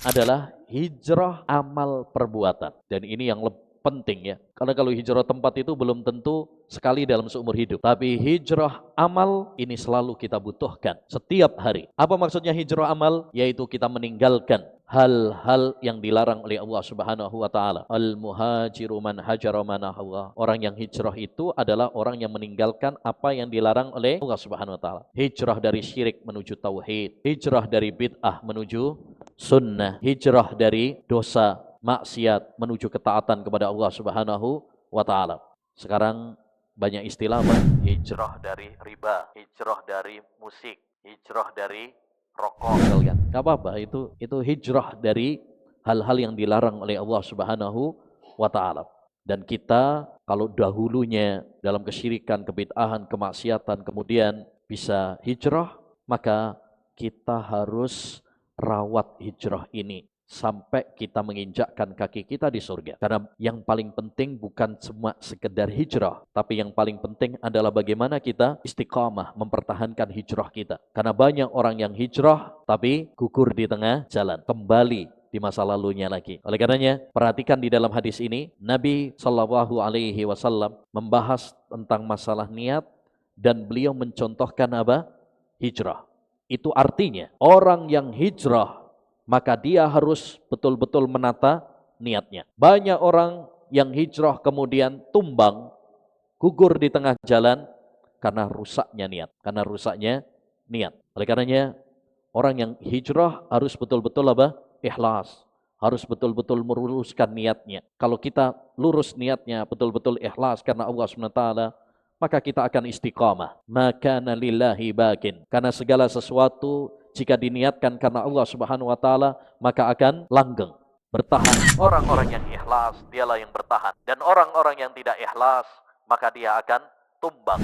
adalah hijrah amal perbuatan. Dan ini yang penting ya. Karena kalau hijrah tempat itu belum tentu sekali dalam seumur hidup. Tapi hijrah amal ini selalu kita butuhkan setiap hari. Apa maksudnya hijrah amal? Yaitu kita meninggalkan hal-hal yang dilarang oleh Allah Subhanahu wa taala. Al-muhajiru man hajara ma nahallah. Orang yang hijrah itu adalah orang yang meninggalkan apa yang dilarang oleh Allah Subhanahu wa taala. Hijrah dari syirik menuju tauhid, hijrah dari bid'ah menuju sunnah, hijrah dari dosa maksiat menuju ketaatan kepada Allah Subhanahu wa taala. Sekarang banyak istilah hijrah dari riba, hijrah dari musik, hijrah dari rokok, kan? Gak apa-apa, itu hijrah dari hal-hal yang dilarang oleh Allah Subhanahu wa taala. Dan kita kalau dahulunya dalam kesyirikan, kebid'ahan, kemaksiatan kemudian bisa hijrah, maka kita harus rawat hijrah ini sampai kita menginjakkan kaki kita di surga. Karena yang paling penting bukan cuma sekedar hijrah, tapi yang paling penting adalah bagaimana kita istiqamah mempertahankan hijrah kita. Karena banyak orang yang hijrah tapi gugur di tengah jalan, kembali di masa lalunya lagi. Oleh karenanya, perhatikan di dalam hadis ini, Nabi Shallallahu Alaihi Wasallam membahas tentang masalah niat dan beliau mencontohkan apa? Hijrah. Itu artinya orang yang hijrah maka dia harus betul-betul menata niatnya. Banyak orang yang hijrah kemudian tumbang, gugur di tengah jalan karena rusaknya niat. Karena rusaknya niat. Oleh karenanya, orang yang hijrah harus betul-betul apa? Ikhlas. Harus betul-betul meluruskan niatnya. Kalau kita lurus niatnya, betul-betul ikhlas karena Allah SWT, maka kita akan istiqamah. Maka lillahi bakin. Karena segala sesuatu jika diniatkan karena Allah Subhanahu wa taala, maka akan langgeng, bertahan. Orang-orang yang ikhlas dialah yang bertahan, dan orang-orang yang tidak ikhlas maka dia akan tumbang.